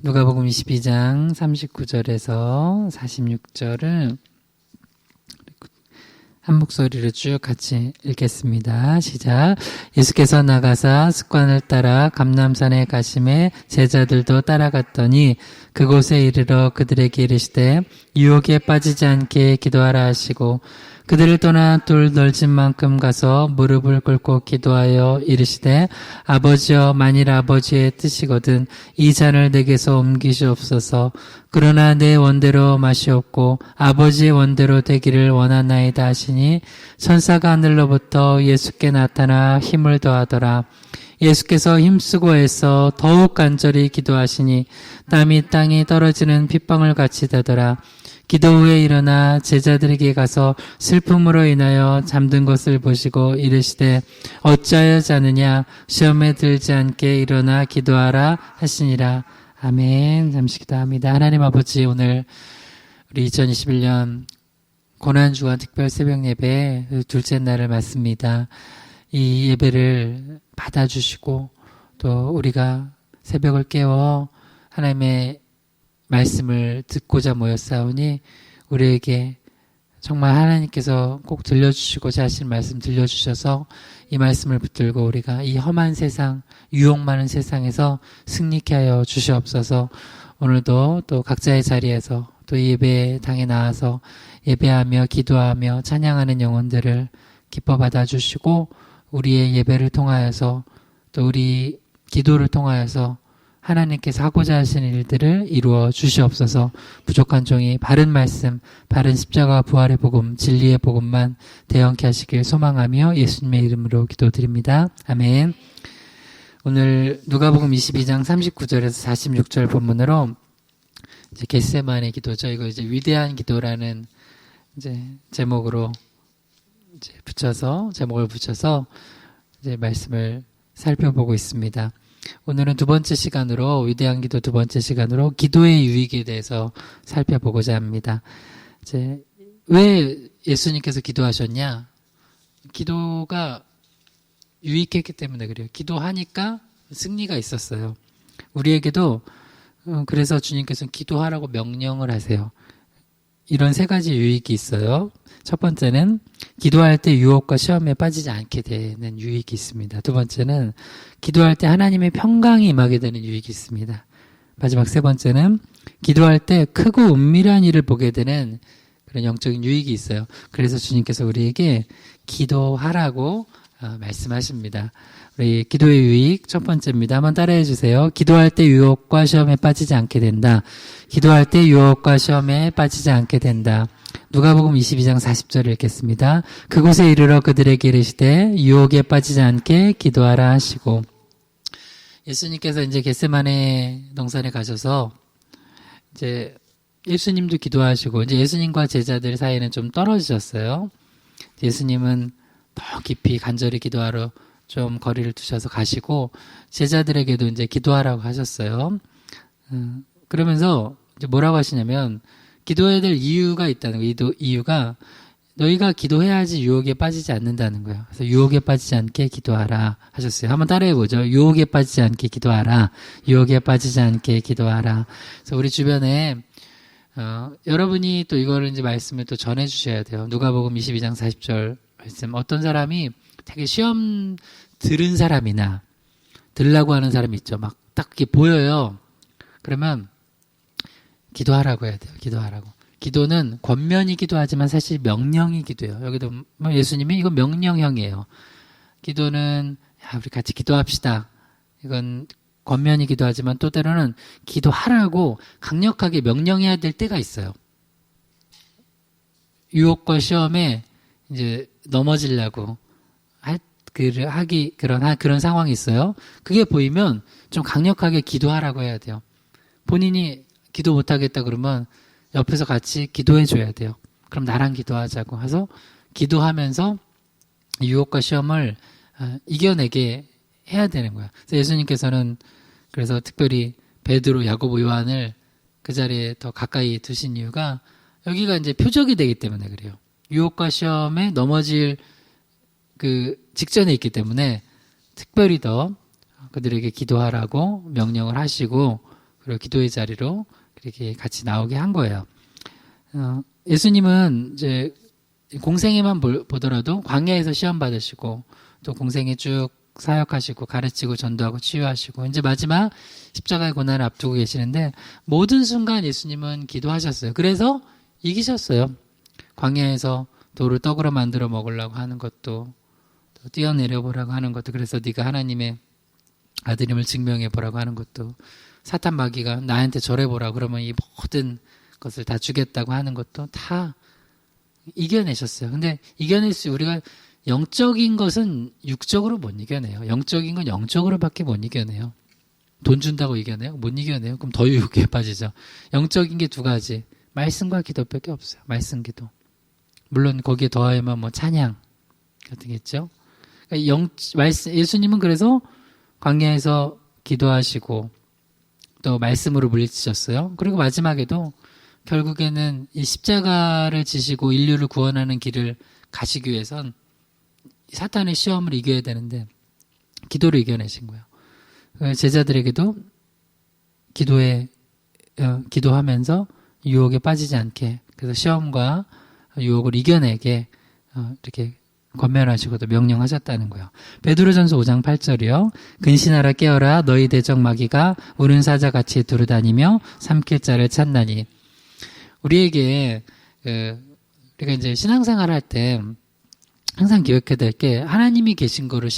누가복음 22장 39절에서 46절을 한 목소리로 쭉 같이 읽겠습니다. 시작. 예수께서 나가사 습관을 따라 감람산에 가심에 제자들도 따라갔더니 그곳에 이르러 그들에게 이르시되 유혹에 빠지지 않게 기도하라 하시고 그들을 떠나 돌 넓은 만큼 가서 무릎을 꿇고 기도하여 이르시되 아버지여 만일 아버지의 뜻이거든 이 잔을 내게서 옮기시옵소서. 그러나 내 원대로 마시옵고 아버지의 원대로 되기를 원하나이다 하시니 천사가 하늘로부터 예수께 나타나 힘을 더하더라. 예수께서 힘쓰고 애써 더욱 간절히 기도하시니 땀이 땅에 떨어지는 핏방울 같이 되더라. 기도 후에 일어나 제자들에게 가서 슬픔으로 인하여 잠든 것을 보시고 이르시되 어찌하여 자느냐 시험에 들지 않게 일어나 기도하라 하시니라. 아멘. 잠시 기도합니다. 하나님 아버지, 오늘 우리 2021년 고난주간 특별 새벽 예배 둘째 날을 맞습니다. 이 예배를 받아주시고 또 우리가 새벽을 깨워 하나님의 말씀을 듣고자 모였사오니 우리에게 정말 하나님께서 꼭 들려주시고자 하신 말씀 들려주셔서 이 말씀을 붙들고 우리가 이 험한 세상, 유혹 많은 세상에서 승리케 하여 주시옵소서. 오늘도 또 각자의 자리에서 또 예배당에 나와서 예배하며 기도하며 찬양하는 영혼들을 기뻐 받아주시고 우리의 예배를 통하여서 또 우리 기도를 통하여서 하나님께서 하고자 하시는 일들을 이루어 주시옵소서. 부족한 종이 바른 말씀, 바른 십자가 부활의 복음, 진리의 복음만 대언케 하시길 소망하며 예수님의 이름으로 기도드립니다. 아멘. 오늘 누가복음 22장 39절에서 46절 본문으로 이제 겟세마네 기도죠. 이거 이제 위대한 기도라는 이제 제목으로 이제 제목을 붙여서 이제 말씀을 살펴보고 있습니다. 오늘은 두 번째 시간으로 위대한 기도 두 번째 시간으로 기도의 유익에 대해서 살펴보고자 합니다. 이제 왜 예수님께서 기도하셨냐? 기도가 유익했기 때문에 그래요. 기도하니까 승리가 있었어요. 우리에게도 그래서 주님께서는 기도하라고 명령을 하세요. 이런 세 가지 유익이 있어요. 첫 번째는 기도할 때 유혹과 시험에 빠지지 않게 되는 유익이 있습니다. 두 번째는 기도할 때 하나님의 평강이 임하게 되는 유익이 있습니다. 마지막 세 번째는 기도할 때 크고 은밀한 일을 보게 되는 그런 영적인 유익이 있어요. 그래서 주님께서 우리에게 기도하라고 말씀하십니다. 우리 기도의 유익 첫 번째입니다. 한번 따라해 주세요. 기도할 때 유혹과 시험에 빠지지 않게 된다. 기도할 때 유혹과 시험에 빠지지 않게 된다. 누가복음 22장 40절을 읽겠습니다. 그곳에 이르러 그들에게 이르시되 유혹에 빠지지 않게 기도하라 하시고 예수님께서 이제 겟세마네 동산에 가셔서 이제 예수님도 기도하시고 이제 예수님과 제자들 사이는 좀 떨어지셨어요. 예수님은 더 깊이 간절히 기도하러 좀 거리를 두셔서 가시고 제자들에게도 이제 기도하라고 하셨어요. 그러면서 이제 뭐라고 하시냐면 기도해야 될 이유가 있다는 거예요. 이유가 너희가 기도해야지 유혹에 빠지지 않는다는 거예요. 그래서 유혹에 빠지지 않게 기도하라 하셨어요. 한번 따라해보죠. 유혹에 빠지지 않게 기도하라. 유혹에 빠지지 않게 기도하라. 그래서 우리 주변에 여러분이 또 이거를 이제 말씀을 또 전해주셔야 돼요. 누가복음 22장 40절 말씀. 어떤 사람이 되게 시험 들은 사람이나 들라고 하는 사람이 있죠. 막 딱 이렇게 보여요. 그러면 기도하라고 해야 돼요. 기도하라고. 기도는 권면이 기도하지만 사실 명령이 기도예요. 여기도 예수님이 이건 명령형이에요. 기도는 우리 같이 기도합시다. 이건 권면이 기도하지만 또 때로는 기도하라고 강력하게 명령해야 될 때가 있어요. 유혹과 시험에 이제 넘어지려고 그런 상황이 있어요. 그게 보이면 좀 강력하게 기도하라고 해야 돼요. 본인이 기도 못하겠다 그러면 옆에서 같이 기도해 줘야 돼요. 그럼 나랑 기도하자고 해서 기도하면서 유혹과 시험을 이겨내게 해야 되는 거야. 그래서 예수님께서는 그래서 특별히 베드로, 야고보, 요한을 그 자리에 더 가까이 두신 이유가 여기가 이제 표적이 되기 때문에 그래요. 유혹과 시험에 넘어질 그 직전에 있기 때문에 특별히 더 그들에게 기도하라고 명령을 하시고 그리고 기도의 자리로 이렇게 같이 나오게 한 거예요. 예수님은 이제 공생애만 보더라도 광야에서 시험 받으시고 또 공생애 쭉 사역하시고 가르치고 전도하고 치유하시고 이제 마지막 십자가의 고난을 앞두고 계시는데 모든 순간 예수님은 기도하셨어요. 그래서 이기셨어요. 광야에서 돌을 떡으로 만들어 먹으려고 하는 것도 또 뛰어내려 보라고 하는 것도 그래서 네가 하나님의 아들임을 증명해 보라고 하는 것도 사탄 마귀가 나한테 절해보라 그러면 이 모든 것을 다 주겠다고 하는 것도 다 이겨내셨어요. 근데 이겨낼 수 우리가 영적인 것은 육적으로 못 이겨내요. 영적인 건 영적으로밖에 못 이겨내요. 돈 준다고 이겨내요? 못 이겨내요. 그럼 더 유혹에 빠지죠. 영적인 게 두 가지. 말씀과 기도밖에 없어요. 말씀 기도. 물론 거기에 더하면 뭐 찬양 같은 게 있죠. 그러니까 예수님은 그래서 광야에서 기도하시고 또 말씀으로 물리치셨어요. 그리고 마지막에도 결국에는 이 십자가를 지시고 인류를 구원하는 길을 가시기 위해선 사탄의 시험을 이겨야 되는데 기도로 이겨내신 거예요. 제자들에게도 기도하면서 유혹에 빠지지 않게 그래서 시험과 유혹을 이겨내게 이렇게 권면하시고도 명령하셨다는 거예요. 베드로전서 5장 8절이요. 근신하라 깨어라 너희 대적 마귀가 우는 사자같이 두루다니며 삼킬 자를 찾나니. 우리에게 우리가 이제 신앙생활 할 때 항상 기억해야 될 게 하나님이 계신 거를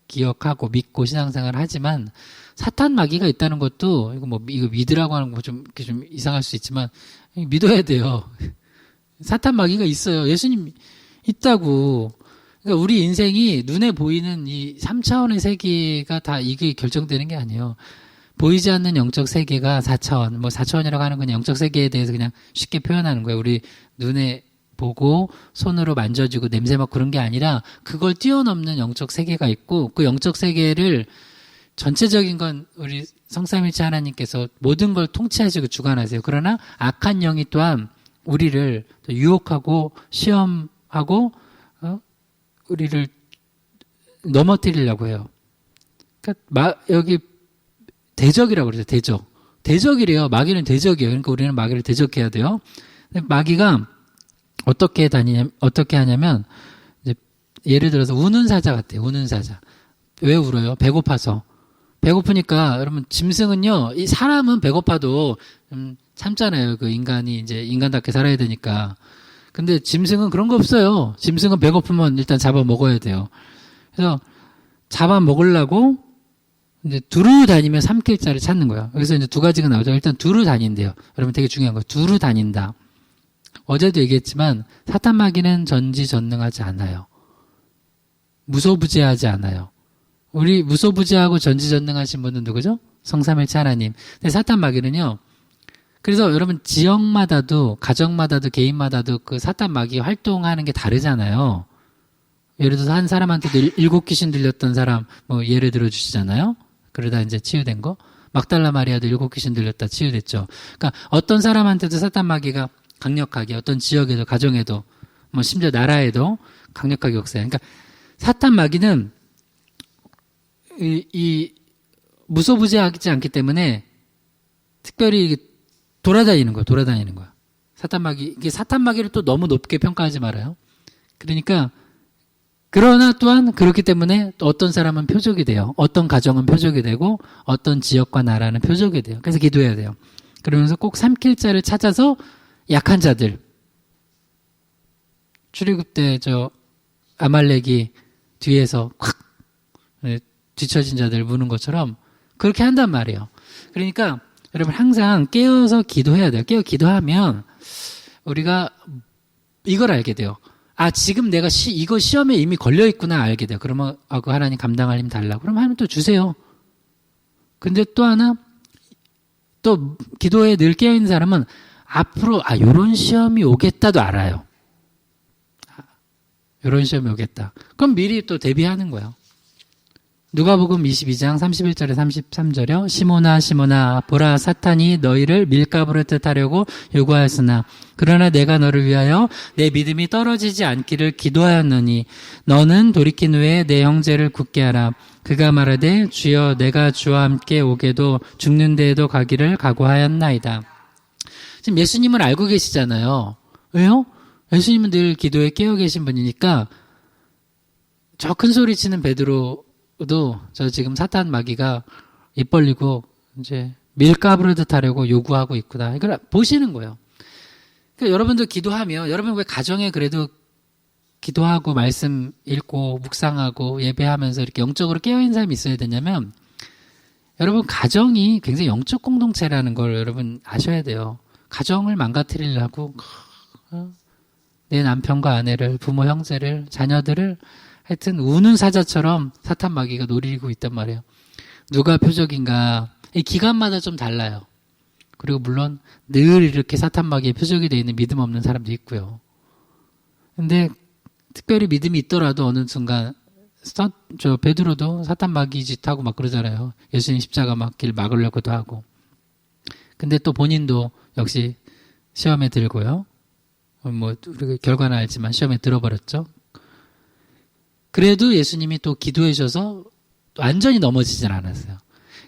기억하고 믿고 신앙생활을 하지만 사탄 마귀가 있다는 것도 이거 믿으라고 하는 거 좀 이상할 수 있지만 믿어야 돼요. 사탄 마귀가 있어요. 예수님 있다고. 그러니까 우리 인생이 눈에 보이는 이 3차원의 세계가 다 이게 결정되는 게 아니에요. 보이지 않는 영적 세계가 4차원, 4차원이라고 하는 건 영적 세계에 대해서 그냥 쉽게 표현하는 거예요. 우리 눈에 보고 손으로 만져지고 냄새 맡고 그런 게 아니라 그걸 뛰어넘는 영적 세계가 있고 그 영적 세계를 전체적인 건 우리 성삼일체 하나님께서 모든 걸 통치하시고 주관하세요. 그러나 악한 영이 또한 우리를 유혹하고 시험하고 우리를 넘어뜨리려고 해요. 그러니까 여기 대적이라고 그러죠. 대적이래요. 마귀는 대적이에요. 그러니까 우리는 마귀를 대적해야 돼요. 근데 마귀가 어떻게 하냐면 이제 예를 들어서 우는 사자 같아요. 우는 사자. 왜 울어요? 배고파서. 배고프니까 여러분 짐승은요. 이 사람은 배고파도 참잖아요. 그 인간이 이제 인간답게 살아야 되니까. 근데 짐승은 그런 거 없어요. 짐승은 배고프면 일단 잡아 먹어야 돼요. 그래서 잡아 먹으려고 이제 두루 다니며 삼킬 자를 찾는 거예요. 여기서 이제 두 가지가 나오죠. 일단 두루 다닌대요. 여러분 되게 중요한 거. 두루 다닌다. 어제도 얘기했지만 사탄 마귀는 전지전능하지 않아요. 무소부지하지 않아요. 우리 무소부지하고 전지전능하신 분은 누구죠? 성삼일체 하나님. 근데 사탄 마귀는요. 그래서 여러분 지역마다도 가정마다도 개인마다도 그 사탄 마귀 활동하는 게 다르잖아요. 예를 들어서 한 사람한테도 7귀신 들렸던 사람 예를 들어 주시잖아요. 그러다 이제 치유된 거. 막달라 마리아도 7귀신 들렸다 치유됐죠. 그러니까 어떤 사람한테도 사탄 마귀가 강력하게 어떤 지역에도 가정에도 심지어 나라에도 강력하게 역사해요. 그러니까 사탄 마귀는 이 무소부지하지 않기 때문에 특별히 돌아다니는 거야. 사탄 마귀를 또 너무 높게 평가하지 말아요. 그러니까 그러나 또한 그렇기 때문에 또 어떤 사람은 표적이 돼요. 어떤 가정은 표적이 되고 어떤 지역과 나라는 표적이 돼요. 그래서 기도해야 돼요. 그러면서 꼭 삼킬 자를 찾아서 약한 자들. 출애굽 때 아말렉이 뒤에서 확 뒤처진 자들 무는 것처럼 그렇게 한단 말이에요. 그러니까 여러분 항상 깨어서 기도해야 돼요. 깨어 기도하면 우리가 이걸 알게 돼요. 지금 내가 이거 시험에 이미 걸려 있구나 알게 돼요. 그러면 그 하나님 감당할 힘 달라고. 그럼 하나님 또 주세요. 근데 또 하나 또 기도에 늘 깨어 있는 사람은 앞으로 요런 시험이 오겠다도 알아요. 요런 시험이 오겠다. 그럼 미리 또 대비하는 거예요. 누가복음 22장 31절에 33절이요. 시몬아 시몬아 보라 사탄이 너희를 밀가부를 하려고 요구하였으나 그러나 내가 너를 위하여 내 믿음이 떨어지지 않기를 기도하였느니 너는 돌이킨 후에 내 형제를 굳게 하라. 그가 말하되 주여 내가 주와 함께 오게도 죽는 데에도 가기를 각오하였나이다. 지금 예수님을 알고 계시잖아요. 왜요? 예수님은 늘 기도에 깨어 계신 분이니까 저 큰 소리 치는 베드로도 저 지금 사탄 마귀가 입 벌리고 이제 밀가부르듯 하려고 요구하고 있구나. 이걸 보시는 거예요. 그러니까 여러분도 기도하면 여러분 왜 가정에 그래도 기도하고 말씀 읽고 묵상하고 예배하면서 이렇게 영적으로 깨어있는 사람이 있어야 되냐면 여러분 가정이 굉장히 영적 공동체라는 걸 여러분 아셔야 돼요. 가정을 망가뜨리려고 내 남편과 아내를 부모 형제를 자녀들을 하여튼 우는 사자처럼 사탄 마귀가 노리고 있단 말이에요. 누가 표적인가 이 기간마다 좀 달라요. 그리고 물론 늘 이렇게 사탄 마귀의 표적이 되어 있는 믿음 없는 사람도 있고요. 근데 특별히 믿음이 있더라도 어느 순간 저 베드로도 사탄 마귀 짓하고 막 그러잖아요. 예수님 십자가 막 길 막으려고도 하고. 근데 또 본인도 역시 시험에 들고요. 뭐 우리가 결과는 알지만 시험에 들어버렸죠. 그래도 예수님이 또 기도해 주셔서 완전히 넘어지진 않았어요.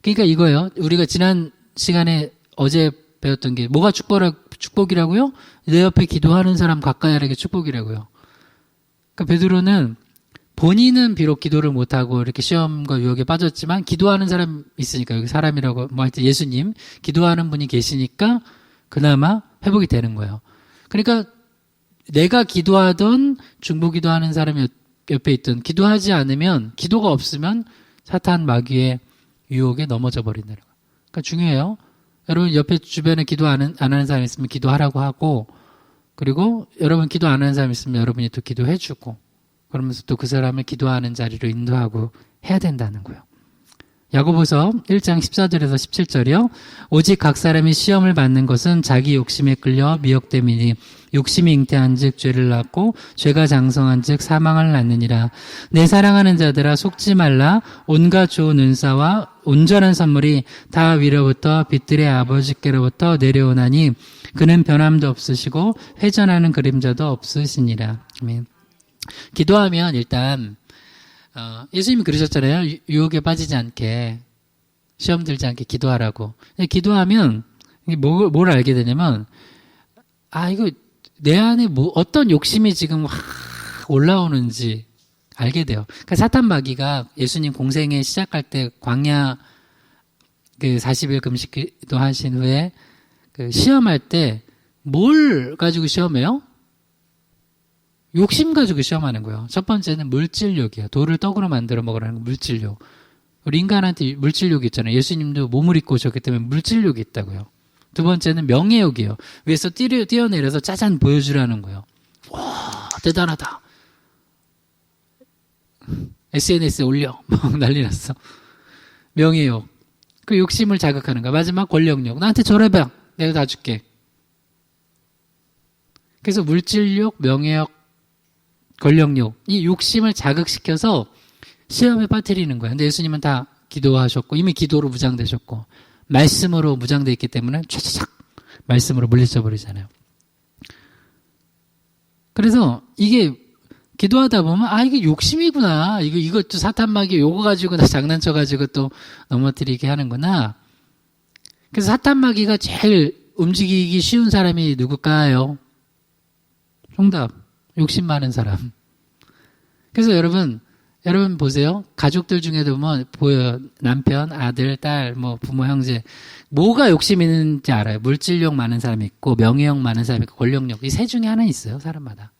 그러니까 이거예요. 우리가 지난 시간에 어제 배웠던 게 뭐가 축복이라고요? 내 옆에 기도하는 사람 가까이 하는 게 축복이라고요. 그러니까 베드로는 본인은 비록 기도를 못하고 이렇게 시험과 유혹에 빠졌지만 기도하는 사람 있으니까 여기 사람이라고 뭐 하여튼 예수님 기도하는 분이 계시니까 그나마 회복이 되는 거예요. 그러니까 내가 기도하던 중보기도하는 사람이 옆에 있던 기도하지 않으면 기도가 없으면 사탄 마귀의 유혹에 넘어져 버린다는 거예요. 그러니까 중요해요. 여러분 옆에 주변에 기도 안 하는 사람 있으면 기도하라고 하고 그리고 여러분 기도 안 하는 사람 있으면 여러분이 또 기도해 주고 그러면서 또 그 사람을 기도하는 자리로 인도하고 해야 된다는 거예요. 야고보서 1장 14절에서 17절이요. 오직 각 사람이 시험을 받는 것은 자기 욕심에 끌려 미혹됨이니 욕심이 잉태한 즉 죄를 낳고 죄가 장성한 즉 사망을 낳느니라. 내 사랑하는 자들아 속지 말라. 온갖 좋은 은사와 온전한 선물이 다 위로부터 빛들의 아버지께로부터 내려오나니 그는 변함도 없으시고 회전하는 그림자도 없으시니라. 아멘. 기도하면 일단 예수님이 그러셨잖아요. 유혹에 빠지지 않게 시험 들지 않게 기도하라고. 기도하면 뭘 알게 되냐면 이거 내 안에 어떤 욕심이 지금 확 올라오는지 알게 돼요. 그러니까 사탄 마귀가 예수님 공생에 시작할 때 광야 그 40일 금식 기도 하신 후에 그 시험할 때 뭘 가지고 시험해요? 욕심 가지고 시험하는 거예요. 첫 번째는 물질욕이에요. 돌을 떡으로 만들어 먹으라는 물질욕. 우리 인간한테 물질욕이 있잖아요. 예수님도 몸을 입고 오셨기 때문에 물질욕이 있다고요. 두 번째는 명예욕이에요. 위에서 뛰어내려서 짜잔 보여주라는 거예요. 와 대단하다. SNS에 올려. 막 난리 났어. 명예욕. 그 욕심을 자극하는 거야. 마지막 권력욕. 나한테 저래봐. 내가 다 줄게. 그래서 물질욕, 명예욕, 권력욕, 이 욕심을 자극시켜서 시험에 빠뜨리는 거예요. 근데 예수님은 다 기도하셨고 이미 기도로 무장되셨고 말씀으로 무장되어 있기 때문에 촤촤착 말씀으로 물리쳐 버리잖아요. 그래서 이게 기도하다 보면 이게 욕심이구나. 이것도 사탄 마귀 요거 가지고 나 장난쳐 가지고 또 넘어뜨리게 하는구나. 그래서 사탄 마귀가 제일 움직이기 쉬운 사람이 누굴까요? 정답. 욕심 많은 사람. 그래서 여러분 보세요. 가족들 중에도 보여요. 남편, 아들, 딸, 부모, 형제. 뭐가 욕심 있는지 알아요. 물질욕 많은 사람이 있고, 명예욕 많은 사람이 있고, 권력욕. 이 세 중에 하나 있어요. 사람마다.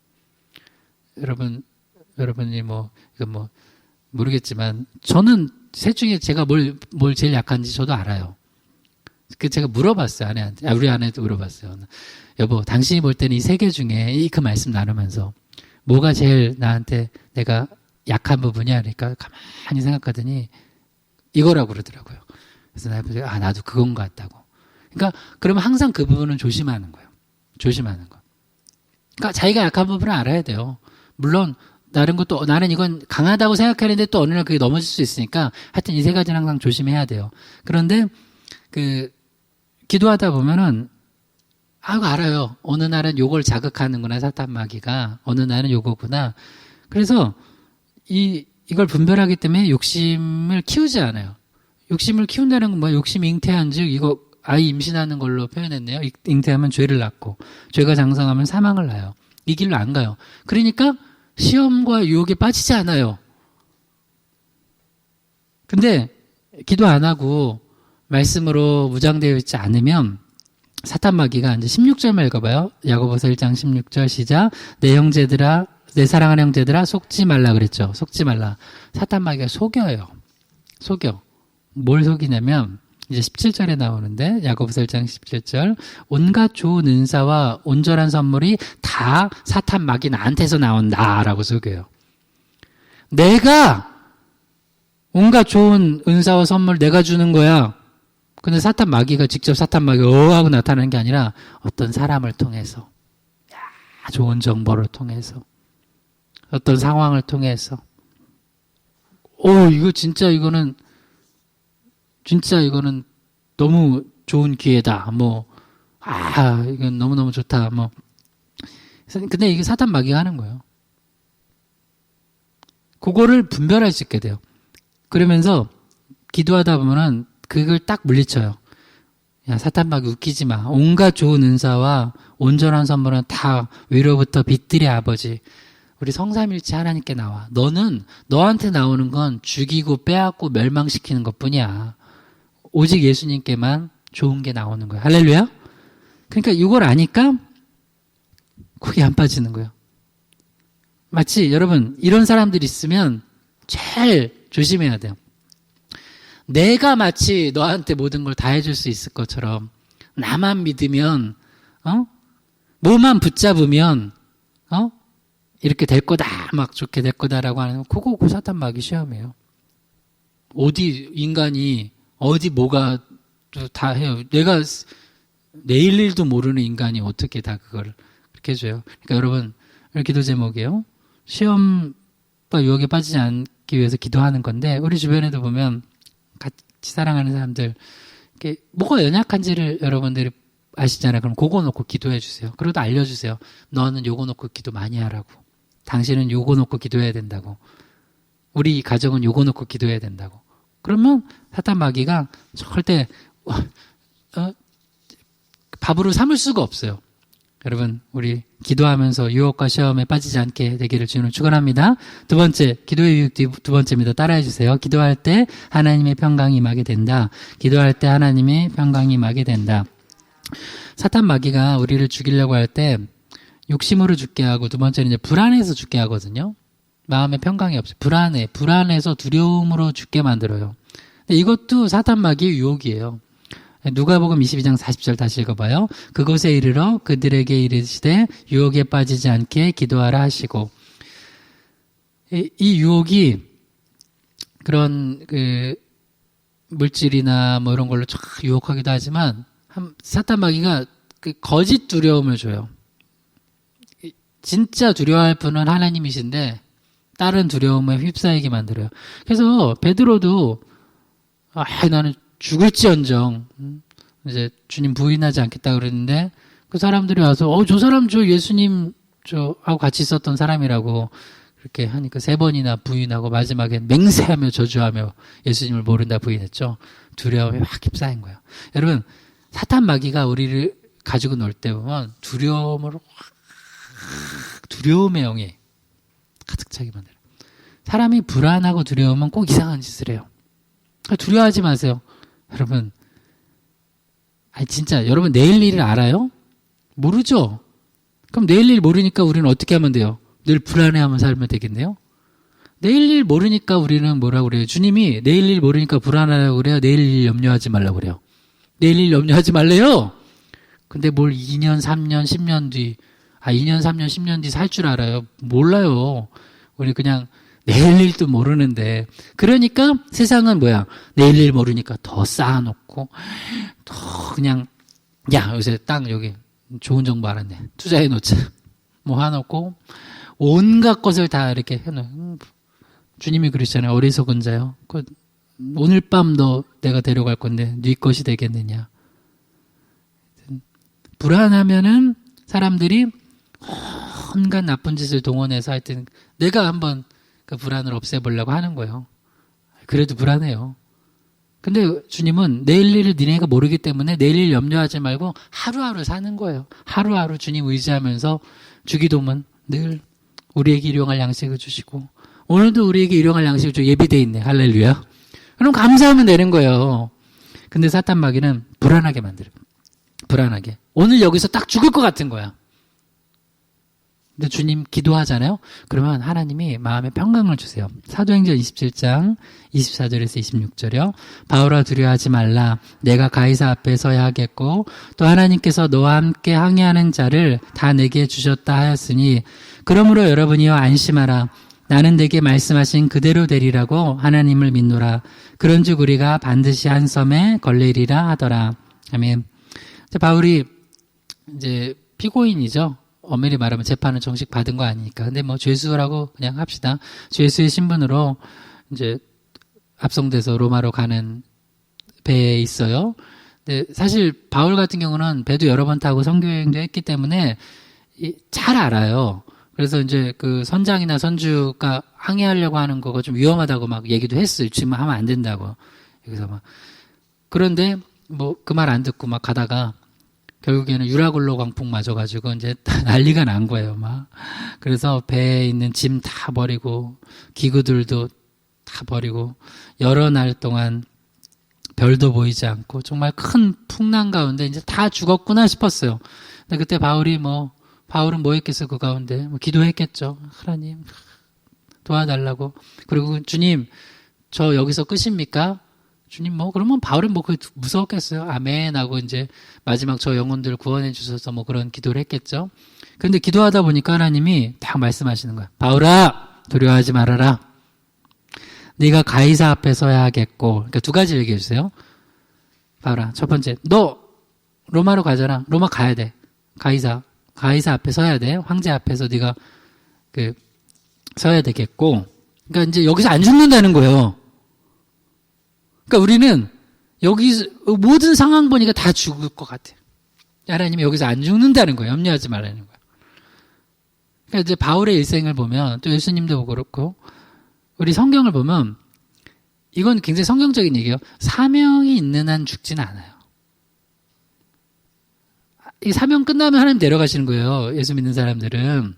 여러분이 이거 모르겠지만, 저는 세 중에 제가 뭘 제일 약한지 저도 알아요. 제가 물어봤어요. 아내한테. 우리 아내도 물어봤어요. 여보, 당신이 볼 때는 이 세 개 중에 그 말씀 나누면서 뭐가 제일 나한테 내가 약한 부분이야? 그러니까 가만히 생각하더니 이거라고 그러더라고요. 그래서 나도 그건 것 같다고. 그러니까 그러면 항상 그 부분은 조심하는 거예요. 조심하는 거. 그러니까 자기가 약한 부분을 알아야 돼요. 물론 다른 것도 나는 이건 강하다고 생각하는데 또 어느 날 그게 넘어질 수 있으니까 하여튼 이 세 가지는 항상 조심해야 돼요. 그런데 기도하다 보면은 알아요. 어느 날은 요걸 자극하는구나, 사탄 마귀가. 어느 날은 요거구나. 그래서 이걸 분별하기 때문에 욕심을 키우지 않아요. 욕심을 키운다는 건 뭐야? 욕심이 잉태한 즉, 이거 아이 임신하는 걸로 표현했네요. 잉태하면 죄를 낳고, 죄가 장성하면 사망을 낳아요. 이 길로 안 가요. 그러니까 시험과 유혹에 빠지지 않아요. 근데 기도 안 하고 말씀으로 무장되어 있지 않으면 사탄 마귀가 이제 16절만 읽어봐요. 야고보서 1장 16절 시작. 내 형제들아, 내 사랑하는 형제들아, 속지 말라 그랬죠. 속지 말라. 사탄 마귀가 속여요. 속여. 뭘 속이냐면 이제 17절에 나오는데 야고보서 1장 17절 온갖 좋은 은사와 온전한 선물이 다 사탄 마귀 나한테서 나온다라고 속여요. 내가 온갖 좋은 은사와 선물 내가 주는 거야. 근데 사탄 마귀가 직접 사탄 마귀가 하고 나타나는 게 아니라 어떤 사람을 통해서, 좋은 정보를 통해서, 어떤 상황을 통해서, 이거 진짜 이거는 너무 좋은 기회다. 이건 너무너무 좋다. 근데 이게 사탄 마귀가 하는 거예요. 그거를 분별할 수 있게 돼요. 그러면서 기도하다 보면은 그걸 딱 물리쳐요. 야, 사탄 마귀 웃기지 마. 온갖 좋은 은사와 온전한 선물은 다 위로부터 빛들의 아버지. 우리 성삼일체 하나님께 나와. 너는 너한테 나오는 건 죽이고 빼앗고 멸망시키는 것뿐이야. 오직 예수님께만 좋은 게 나오는 거야. 할렐루야? 그러니까 이걸 아니까 거기 안 빠지는 거예요. 마치 여러분 이런 사람들이 있으면 제일 조심해야 돼요. 내가 마치 너한테 모든 걸 다 해줄 수 있을 것처럼 나만 믿으면 뭐만 붙잡으면 이렇게 될 거다 막 좋게 될 거다라고 하는 그거 사탄 마귀 시험이에요. 어디 인간이 어디 뭐가 다 해요. 내가 내일 일도 모르는 인간이 어떻게 다 그걸 그렇게 해줘요. 그러니까 여러분 기도 제목이에요. 시험과 유혹에 빠지지 않기 위해서 기도하는 건데 우리 주변에도 보면 같이 사랑하는 사람들 이렇게 뭐가 연약한지를 여러분들이 아시잖아요. 그럼 그거 놓고 기도해 주세요. 그러다 알려주세요. 너는 요거 놓고 기도 많이 하라고. 당신은 요거 놓고 기도해야 된다고. 우리 가정은 요거 놓고 기도해야 된다고. 그러면 사탄 마귀가 절대 밥으로 삼을 수가 없어요. 여러분 우리 기도하면서 유혹과 시험에 빠지지 않게 되기를 주님을 축원합니다. 두 번째 기도의 유익 두 번째입니다. 따라해 주세요. 기도할 때 하나님의 평강이 임하게 된다. 기도할 때 하나님의 평강이 임하게 된다. 사탄 마귀가 우리를 죽이려고 할 때 욕심으로 죽게 하고 두 번째는 이제 불안해서 죽게 하거든요. 마음에 평강이 없어요. 불안해서 두려움으로 죽게 만들어요. 근데 이것도 사탄 마귀의 유혹이에요. 누가복음 22장 40절 다시 읽어봐요. 그곳에 이르러 그들에게 이르시되 유혹에 빠지지 않게 기도하라 하시고 이 유혹이 그런 물질이나 뭐 이런 걸로 쫙 유혹하기도 하지만 사탄 마귀가 거짓 두려움을 줘요. 진짜 두려워할 분은 하나님이신데 다른 두려움에 휩싸이게 만들어요. 그래서 베드로도 나는 죽을지언정 이제 주님 부인하지 않겠다 그랬는데 그 사람들이 와서 저 사람 예수님 하고 같이 있었던 사람이라고 그렇게 하니까 3번이나 부인하고 마지막에 맹세하며 저주하며 예수님을 모른다 부인했죠. 두려움에 확 휩싸인 거예요. 여러분 사탄 마귀가 우리를 가지고 놀 때 보면 두려움의 영이 가득 차게 만들어요. 사람이 불안하고 두려우면 꼭 이상한 짓을 해요. 두려워하지 마세요. 여러분, 진짜 여러분 내일 일을 알아요? 모르죠? 그럼 내일 일 모르니까 우리는 어떻게 하면 돼요? 늘 불안해하면 살면 되겠네요? 내일 일 모르니까 우리는 뭐라고 그래요? 주님이 내일 일 모르니까 불안하다고 그래요? 내일 일 염려하지 말라고 그래요? 내일 일 염려하지 말래요? 근데 뭘 2년, 3년, 10년 뒤 2년, 3년, 10년 뒤 살 줄 알아요? 몰라요. 우리 그냥 내일 일도 모르는데. 그러니까 세상은 뭐야? 내일 일 모르니까 더 쌓아놓고, 더 그냥, 요새 땅 여기 좋은 정보 알았네. 투자해놓자. 뭐 해놓고, 온갖 것을 다 이렇게 해놓고. 주님이 그러시잖아요. 어리석은 자요. 오늘 밤도 내가 데려갈 건데, 네 것이 되겠느냐. 불안하면은 사람들이 온갖 나쁜 짓을 동원해서 하여튼 내가 한번 그 불안을 없애보려고 하는 거예요. 그래도 불안해요. 근데 주님은 내일 일을 니네가 모르기 때문에 내일 일 염려하지 말고 하루하루 사는 거예요. 하루하루 주님 의지하면서 주기도문 늘 우리에게 일용할 양식을 주시고 오늘도 우리에게 일용할 양식을 주 예비돼 있네. 할렐루야. 그럼 감사하면 되는 거예요. 근데 사탄 마귀는 불안하게 만들어요. 불안하게. 오늘 여기서 딱 죽을 것 같은 거야. 근데 주님 기도하잖아요. 그러면 하나님이 마음에 평강을 주세요. 사도행전 27장 24절에서 26절이요. 바울아 두려워하지 말라. 내가 가이사 앞에 서야 하겠고 또 하나님께서 너와 함께 항해하는 자를 다 내게 주셨다 하였으니 그러므로 여러분이여 안심하라. 나는 내게 말씀하신 그대로 되리라고 하나님을 믿노라. 그런즉 우리가 반드시 한 섬에 걸리리라 하더라. 아멘. 바울이 이제 피고인이죠. 엄밀히 말하면 재판을 정식 받은 거 아니니까. 근데 뭐 죄수라고 그냥 합시다. 죄수의 신분으로 이제 압송돼서 로마로 가는 배에 있어요. 근데 사실 바울 같은 경우는 배도 여러 번 타고 선교여행도 했기 때문에 잘 알아요. 그래서 이제 그 선장이나 선주가 항해하려고 하는 거가 좀 위험하다고 막 얘기도 했어요. 지금 하면 안 된다고. 여기서 막. 그런데 뭐 그 말 안 듣고 막 가다가 결국에는 유라굴로 광풍 맞아가지고 이제 난리가 난 거예요, 막. 그래서 배에 있는 짐 다 버리고, 기구들도 다 버리고, 여러 날 동안 별도 보이지 않고, 정말 큰 풍랑 가운데 이제 다 죽었구나 싶었어요. 근데 그때 바울은 뭐 했겠어, 그 가운데. 뭐 기도했겠죠. 하나님, 도와달라고. 그리고 주님, 저 여기서 끝입니까? 주님 그러면 바울은 무서웠겠어요. 아멘 하고 이제 마지막 저 영혼들 구원해 주셔서 뭐 그런 기도를 했겠죠. 근데 기도하다 보니까 하나님이 딱 말씀하시는 거야. 바울아, 두려워하지 말아라. 네가 가이사 앞에 서야 하겠고. 그러니까 두 가지 얘기해 주세요. 바울아, 첫 번째, 너 로마로 가잖아. 로마 가야 돼. 가이사 앞에 서야 돼. 황제 앞에서 네가 서야 되겠고. 그러니까 이제 여기서 안 죽는다는 거예요. 그러니까 우리는 여기 모든 상황 보니까 다 죽을 것 같아요. 하나님이 여기서 안 죽는다는 거예요. 염려하지 말라는 거예요. 그러니까 이제 바울의 일생을 보면 또 예수님도 그렇고 우리 성경을 보면 이건 굉장히 성경적인 얘기예요. 사명이 있는 한 죽지는 않아요. 이 사명 끝나면 하나님 내려가시는 거예요. 예수 믿는 사람들은.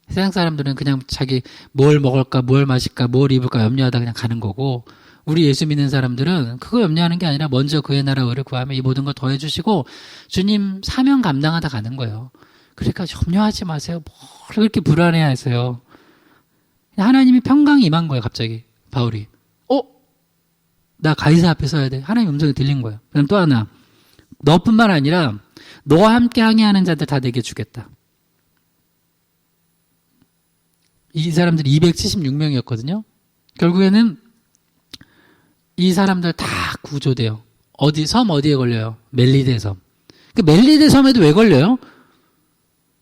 세상 사람들은 그냥 자기 뭘 먹을까, 뭘 마실까, 뭘 입을까 염려하다 그냥 가는 거고 우리 예수 믿는 사람들은 그거 염려하는 게 아니라 먼저 그의 나라 의를 구하면 이 모든 걸 더해 주시고 주님 사명 감당하다 가는 거예요. 그러니까 염려하지 마세요. 뭘 그렇게 불안해 하세요. 하나님이 평강이 임한 거예요. 갑자기 바울이. 나 가이사 앞에 서야 돼. 하나님 음성이 들린 거예요. 그럼 또 하나. 너뿐만 아니라 너와 함께 항해하는 자들 다 내게 주겠다. 이 사람들이 276명이었거든요. 결국에는 이 사람들 다 구조돼요. 섬 어디에 걸려요? 멜리데 섬. 그 멜리데 섬에도 왜 걸려요?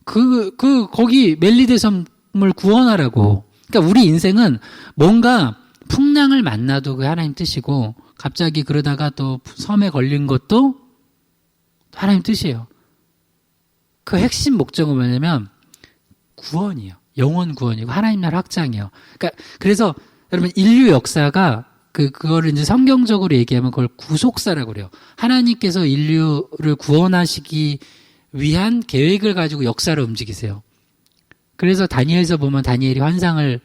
거기 멜리데 섬을 구원하라고. 그러니까 우리 인생은 뭔가 풍랑을 만나도 그 하나님 뜻이고, 갑자기 그러다가 또 섬에 걸린 것도 하나님 뜻이에요. 그 핵심 목적은 뭐냐면, 구원이에요. 영혼 구원이고, 하나님 나라 확장이에요. 그러니까, 그래서 여러분, 인류 역사가 그거를 이제 성경적으로 얘기하면 그걸 구속사라고 그래요. 하나님께서 인류를 구원하시기 위한 계획을 가지고 역사를 움직이세요. 그래서 다니엘서 보면 다니엘이 환상을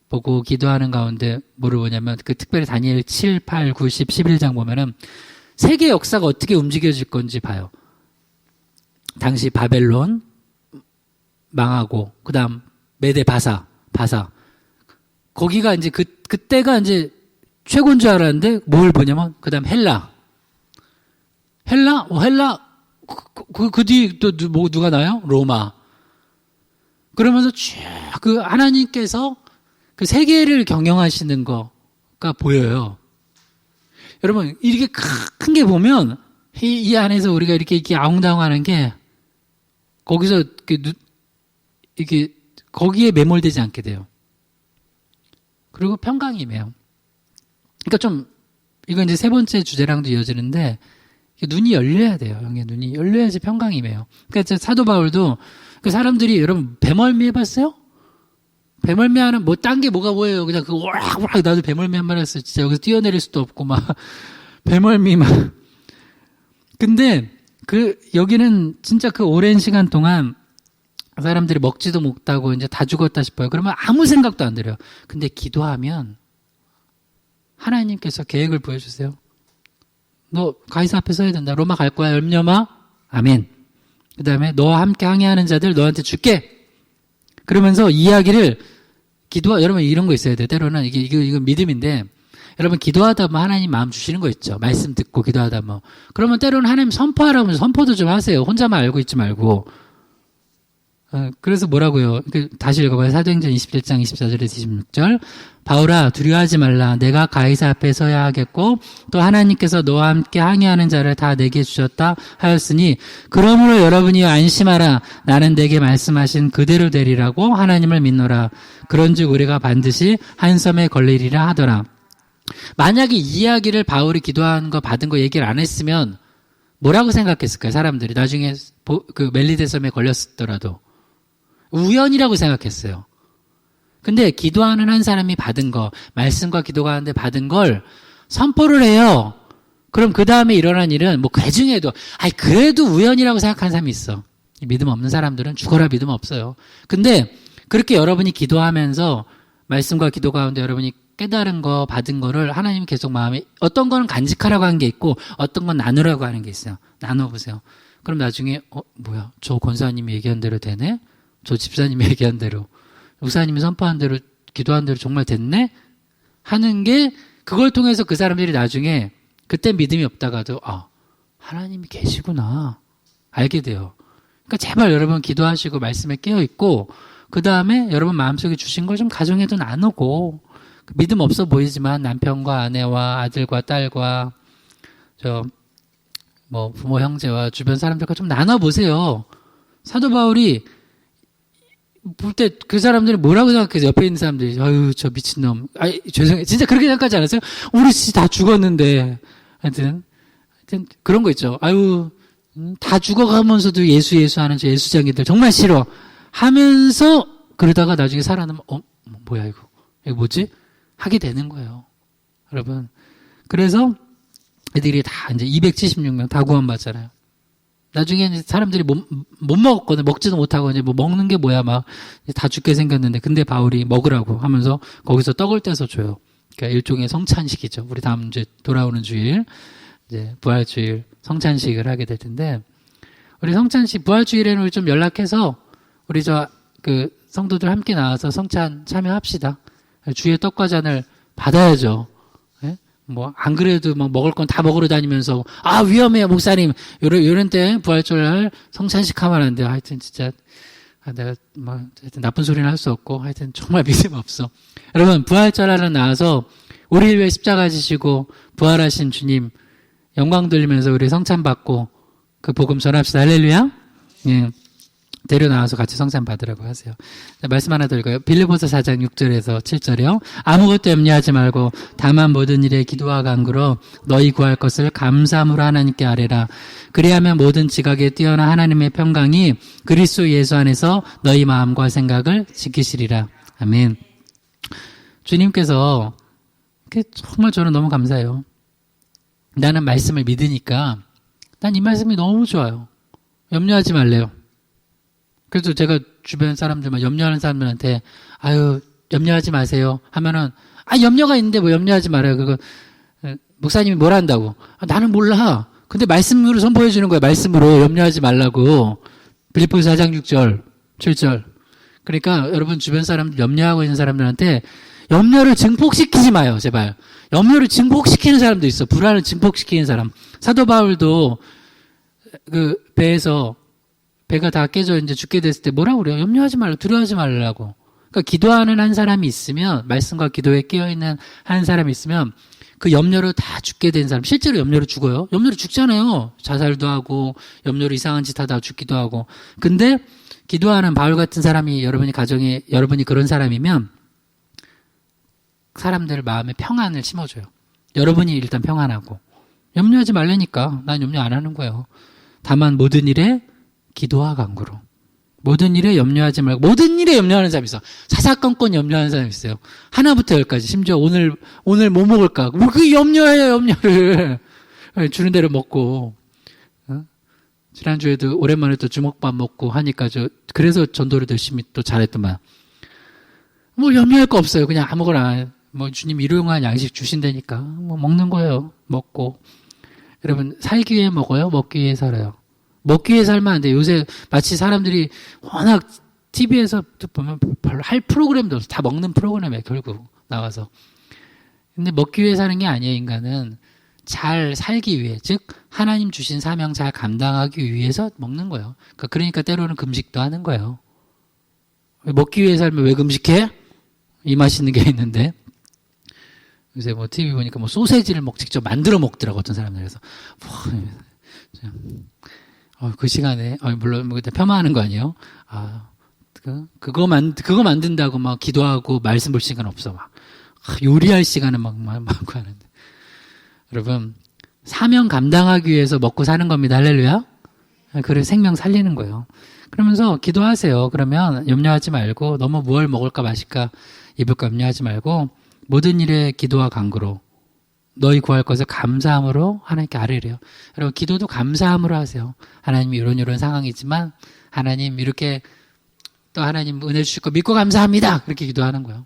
보고 기도하는 가운데 뭐를 보냐면 특별히 다니엘 7, 8, 9, 10, 11장 보면은 세계 역사가 어떻게 움직여질 건지 봐요. 당시 바벨론 망하고 그다음 메데 바사 거기가 이제 그때가 이제 최고인 줄 알았는데 뭘 보냐면 그다음 헬라 그 뒤 또 누가 나요? 로마. 그러면서 쭉 하나님께서 그 세계를 경영하시는 거가 보여요. 여러분 이렇게 큰 게 보면 이 안에서 우리가 이렇게 아웅다웅하는 게 거기서 이게 거기에 매몰되지 않게 돼요. 그리고 평강이 임해요. 그러니까 이거 이제 세 번째 주제랑도 이어지는데, 눈이 열려야 돼요. 영의 눈이 열려야지 평강이 임해요. 그러니까 사도 바울도 그 사람들이 여러분 배멀미 해봤어요? 배멀미하는 뭐 딴 게 뭐가 뭐예요. 그냥 그 와락 나도 배멀미 한 번 했어요. 진짜 여기서 뛰어내릴 수도 없고 막 배멀미 막. 근데 여기는 진짜 그 오랜 시간 동안 사람들이 먹지도 못하고 이제 다 죽었다 싶어요. 그러면 아무 생각도 안 들어요. 근데 기도하면 하나님께서 계획을 보여주세요. 너 가이사 앞에 서야 된다. 로마 갈 거야. 염려 마. 아멘. 그 다음에 너와 함께 항해하는 자들 너한테 줄게. 그러면서 이야기를 여러분 이런 거 있어야 돼요. 때로는 이거 믿음인데 여러분 기도하다 보면 하나님 마음 주시는 거 있죠. 말씀 듣고 기도하다 뭐. 그러면 때로는 하나님 선포하라고 하면서 선포도 좀 하세요. 혼자만 알고 있지 말고. 그래서 뭐라고요? 다시 읽어봐요. 사도행전 21장 24절에서 26절. 바울아 두려워하지 말라. 내가 가이사 앞에 서야 하겠고 또 하나님께서 너와 함께 항해하는 자를 다 내게 주셨다 하였으니 그러므로 여러분이 안심하라. 나는 내게 말씀하신 그대로 되리라고 하나님을 믿노라. 그런즉 우리가 반드시 한 섬에 걸리리라 하더라. 만약에 이 이야기를 바울이 기도한 거 받은 거 얘기를 안 했으면 뭐라고 생각했을까요? 사람들이 나중에 그 멜리데 섬에 걸렸더라도 우연이라고 생각했어요. 근데 기도하는 한 사람이 받은 거, 말씀과 기도가 하는데 받은 걸 선포를 해요. 그럼 그 다음에 일어난 일은 뭐 그 중에도 그래도 우연이라고 생각하는 사람이 있어. 믿음 없는 사람들은 죽어라 믿음 없어요. 근데 그렇게 여러분이 기도하면서 말씀과 기도 가운데 여러분이 깨달은 거 받은 거를 하나님 계속 마음에 어떤 거는 간직하라고 하는 게 있고 어떤 건 나누라고 하는 게 있어요. 나눠보세요. 그럼 나중에 뭐야 저 권사님이 얘기한 대로 되네? 저 집사님이 얘기한 대로 목사님이 선포한 대로 기도한 대로 정말 됐네? 하는 게 그걸 통해서 그 사람들이 나중에 그때 믿음이 없다가도 하나님이 계시구나 알게 돼요. 그러니까 제발 여러분 기도하시고 말씀에 깨어있고 그 다음에 여러분 마음속에 주신 걸 좀 가정에도 나누고 믿음 없어 보이지만 남편과 아내와 아들과 딸과 부모 형제와 주변 사람들과 좀 나눠보세요. 사도 바울이 볼 때 그 사람들이 뭐라고 생각해서 옆에 있는 사람들이 아유 저 미친놈 죄송해요 진짜 그렇게 생각하지 않았어요? 우리 다 죽었는데 하여튼 그런 거 있죠. 아유 다 죽어가면서도 예수 하는 저 예수쟁이들 정말 싫어 하면서 그러다가 나중에 살아나면 뭐야 이거 뭐지? 하게 되는 거예요. 여러분 그래서 애들이 다 이제 276명 다 구원받잖아요. 나중에 이제 사람들이 못 먹었거든. 먹지도 못하고 이제 뭐 먹는 게 뭐야 막 다 죽게 생겼는데 근데 바울이 먹으라고 하면서 거기서 떡을 떼서 줘요. 그러니까 일종의 성찬식이죠. 우리 다음 이제 돌아오는 주일 이제 부활주일 성찬식을 하게 될 텐데 우리 성찬식 부활주일에는 우리 좀 연락해서 우리 그 성도들 함께 나와서 성찬 참여합시다. 주의 떡과 잔을 받아야죠. 뭐 안 그래도 막 먹을 건 다 먹으러 다니면서 위험해요 목사님 요런 때 부활절 성찬식 하면 안 돼요. 하여튼 진짜 내가 하여튼 나쁜 소리는 할 수 없고 하여튼 정말 믿음 없어. 여러분 부활절 하러 나와서 우리를 위해 십자가 지시고 부활하신 주님 영광 돌리면서 우리 성찬 받고 그 복음 전합시다. 할렐루야. 예. 데려 나와서 같이 성찬 받으라고 하세요. 말씀 하나 더 읽어요. 빌립보서 4장 6절에서 7절이요. 아무것도 염려하지 말고 다만 모든 일에 기도와 간구로 너희 구할 것을 감사함으로 하나님께 아뢰라. 그리하면 모든 지각에 뛰어난 하나님의 평강이 그리스도 예수 안에서 너희 마음과 생각을 지키시리라. 아멘. 주님께서 정말 저는 너무 감사해요. 나는 말씀을 믿으니까 난 이 말씀이 너무 좋아요. 염려하지 말래요. 그래서 제가 주변 사람들만 염려하는 사람들한테 염려하지 마세요 하면은 염려가 있는데 뭐 염려하지 말아요. 그거 목사님이 뭘 한다고. 나는 몰라. 근데 말씀으로 선포해 주는 거예요. 말씀으로 염려하지 말라고. 빌립보서 4장 6절 7절. 그러니까 여러분 주변 사람들 염려하고 있는 사람들한테 염려를 증폭시키지 마요. 제발. 염려를 증폭시키는 사람도 있어. 불안을 증폭시키는 사람. 사도 바울도 그 배가 다 깨져 이제 죽게 됐을 때 뭐라고 그래요? 염려하지 말라, 두려워하지 말라고. 그러니까 기도하는 한 사람이 있으면, 말씀과 기도에 깨어있는 한 사람이 있으면 그 염려로 다 죽게 된 사람, 실제로 염려로 죽어요. 염려로 죽잖아요. 자살도 하고 염려로 이상한 짓 하다가 죽기도 하고. 근데 기도하는 바울 같은 사람이 여러분이 그런 사람이면 사람들 마음에 평안을 심어줘요. 여러분이 일단 평안하고. 염려하지 말라니까. 난 염려 안 하는 거예요. 다만 모든 일에 기도와 간구로. 모든 일에 염려하지 말고, 모든 일에 염려하는 사람이 있어. 사사건건 염려하는 사람이 있어요. 하나부터 열까지. 심지어 오늘 뭐 먹을까? 뭐 그 염려해요, 염려를. 주는 대로 먹고. 지난주에도 오랜만에 또 주먹밥 먹고 하니까 그래서 전도를 열심히 또 잘했더만. 뭐 염려할 거 없어요. 그냥 아무거나. 뭐 주님 일용할 양식 주신다니까. 뭐 먹는 거예요. 먹고. 여러분, 살기 위해 먹어요? 먹기 위해 살아요? 먹기 위해 살면 안 돼. 요새 마치 사람들이 워낙 TV에서 보면 별로 할 프로그램도 없어. 다 먹는 프로그램이에요, 결국. 나와서. 근데 먹기 위해 사는 게 아니에요, 인간은. 잘 살기 위해, 즉 하나님 주신 사명 잘 감당하기 위해서 먹는 거예요. 그러니까 때로는 금식도 하는 거예요. 먹기 위해 살면 왜 금식해? 이 맛있는 게 있는데 요새 뭐 TV 보니까 뭐 소세지를 직접 만들어 먹더라고 어떤 사람들. 그래서 그 시간에 물론 뭐 그때 폄하하는 거 아니에요? 그거 만든다고 막 기도하고 말씀 볼 시간 없어. 막 요리할 시간은 막 많고 하는데. 여러분, 사명 감당하기 위해서 먹고 사는 겁니다. 할렐루야. 그래서 생명 살리는 거예요. 그러면서 기도하세요. 그러면 염려하지 말고 너무 무얼 먹을까 마실까 입을까 염려하지 말고 모든 일에 기도와 간구로 너희 구할 것을 감사함으로 하나님께 아뢰래요. 여러분, 기도도 감사함으로 하세요. 하나님 이런 상황이지만 하나님 이렇게 또 하나님 은혜 주실 거 믿고 감사합니다. 그렇게 기도하는 거예요.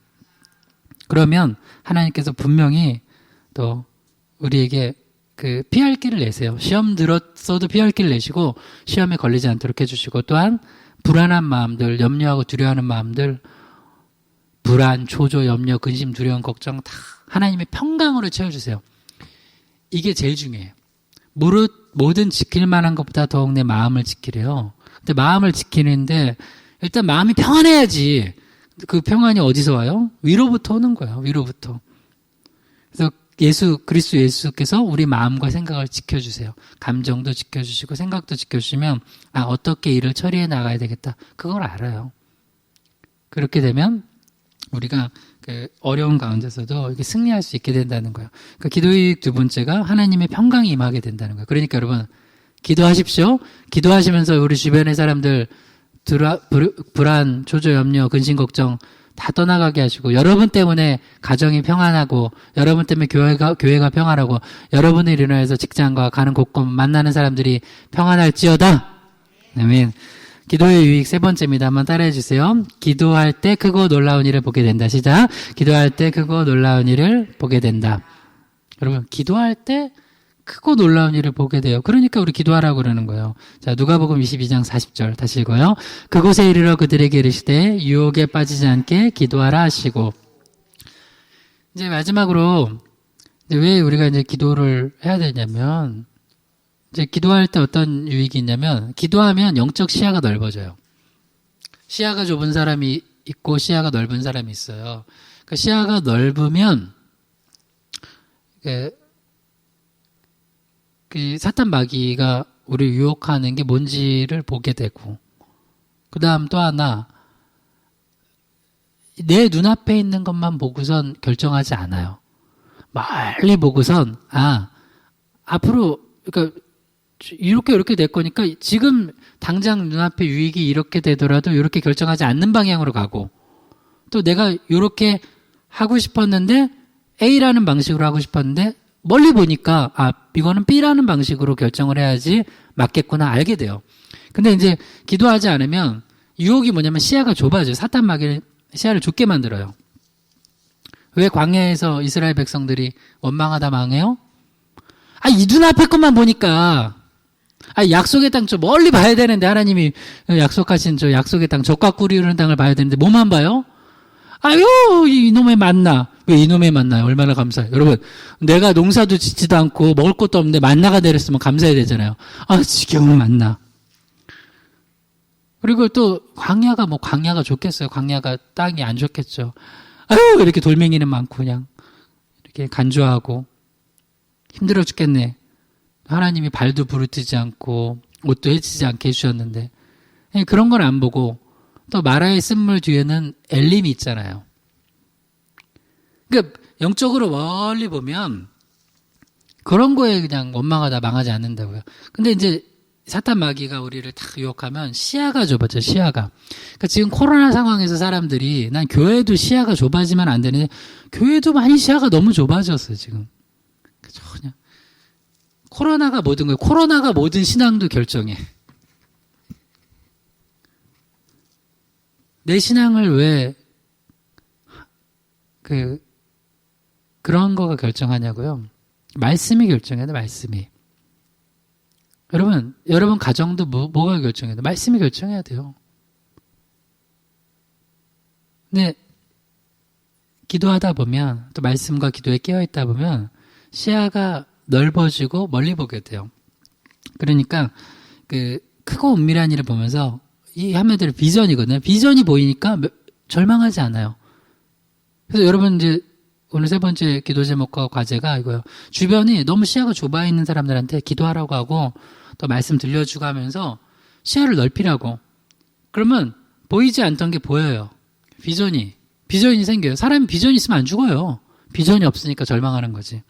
그러면 하나님께서 분명히 또 우리에게 피할 길을 내세요. 시험 들었어도 피할 길을 내시고 시험에 걸리지 않도록 해주시고 또한 불안한 마음들, 염려하고 두려워하는 마음들, 불안, 초조, 염려, 근심, 두려움, 걱정 다 하나님의 평강으로 채워주세요. 이게 제일 중요해요. 뭐든 지킬 만한 것보다 더욱 내 마음을 지키래요. 근데 마음을 지키는데 일단 마음이 평안해야지. 그 평안이 어디서 와요? 위로부터 오는 거예요. 위로부터. 그래서 그리스도 예수께서 우리 마음과 생각을 지켜주세요. 감정도 지켜주시고 생각도 지켜주시면 어떻게 일을 처리해 나가야 되겠다. 그걸 알아요. 그렇게 되면 우리가 어려운 가운데서도 이렇게 승리할 수 있게 된다는 거예요. 기도의 두 번째가 하나님의 평강이 임하게 된다는 거예요. 그러니까 여러분 기도하십시오. 기도하시면서 우리 주변의 사람들 불안, 초조, 염려, 근심, 걱정 다 떠나가게 하시고 여러분 때문에 가정이 평안하고 여러분 때문에 교회가 평안하고 여러분을 인하여서 직장과 가는 곳곳 만나는 사람들이 평안할지어다. 아멘. 기도의 유익 세 번째입니다. 한번 따라해 주세요. 기도할 때 크고 놀라운 일을 보게 된다. 시작. 기도할 때 크고 놀라운 일을 보게 된다. 여러분, 기도할 때 크고 놀라운 일을 보게 돼요. 그러니까 우리 기도하라고 그러는 거예요. 자, 누가복음 22장 40절 다시 읽어요. 그곳에 이르러 그들에게 이르시되 유혹에 빠지지 않게 기도하라 하시고. 이제 마지막으로 왜 우리가 이제 기도를 해야 되냐면 이제 기도할 때 어떤 유익이 있냐면 기도하면 영적 시야가 넓어져요. 시야가 좁은 사람이 있고 시야가 넓은 사람이 있어요. 그 시야가 넓으면 그 사탄 마귀가 우리를 유혹하는 게 뭔지를 보게 되고 그 다음 또 하나 내 눈앞에 있는 것만 보고선 결정하지 않아요. 멀리 보고선 앞으로 그러니까 이렇게 될 거니까 지금 당장 눈앞에 유익이 이렇게 되더라도 이렇게 결정하지 않는 방향으로 가고 또 내가 이렇게 하고 싶었는데 A라는 방식으로 하고 싶었는데 멀리 보니까 이거는 B라는 방식으로 결정을 해야지 맞겠구나 알게 돼요. 근데 이제 기도하지 않으면 유혹이 뭐냐면 시야가 좁아져요. 사탄 마귀는 시야를 좁게 만들어요. 왜 광야에서 이스라엘 백성들이 원망하다 망해요? 이 눈앞에 것만 보니까 약속의 땅 저 멀리 봐야 되는데 하나님이 약속하신 저 약속의 땅 젖과 꿀이 흐르는 땅을 봐야 되는데 뭐만 봐요? 이놈의 만나. 왜 이놈의 만나요? 얼마나 감사해요. 여러분, 내가 농사도 짓지도 않고 먹을 것도 없는데 만나가 내렸으면 감사해야 되잖아요. 지겨운 만나. 그리고 또 광야가 좋겠어요. 광야가 땅이 안 좋겠죠. 이렇게 돌멩이는 많고 그냥 이렇게 간주하고 힘들어 죽겠네. 하나님이 발도 부르트지 않고 옷도 해치지 않게 해주셨는데 그런 걸 안 보고 또 마라의 쓴물 뒤에는 엘림이 있잖아요. 그러니까 영적으로 멀리 보면 그런 거에 그냥 원망하다 망하지 않는다고요. 근데 이제 사탄 마귀가 우리를 딱 유혹하면 시야가 좁아져, 시야가. 그러니까 지금 코로나 상황에서 사람들이 난 교회도 시야가 좁아지면 안 되는데 교회도 많이 시야가 너무 좁아졌어요, 지금. 전혀. 코로나가 모든 거예요. 코로나가 모든 신앙도 결정해. 내 신앙을 왜 그런 거가 결정하냐고요. 말씀이 결정해야 돼, 말씀이. 여러분 가정도 뭐가 결정해야 돼? 말씀이 결정해야 돼요. 근데 기도하다 보면 또 말씀과 기도에 깨어있다 보면 시야가 넓어지고 멀리 보게 돼요. 그러니까 크고 은밀한 일을 보면서 이 한마디로 비전이거든요. 비전이 보이니까 절망하지 않아요. 그래서 여러분 이제 오늘 세 번째 기도 제목과 과제가 이거예요. 주변이 너무 시야가 좁아 있는 사람들한테 기도하라고 하고 또 말씀 들려주고 하면서 시야를 넓히라고. 그러면 보이지 않던 게 보여요. 비전이 생겨요. 사람이 비전이 있으면 안 죽어요. 비전이 없으니까 절망하는 거지.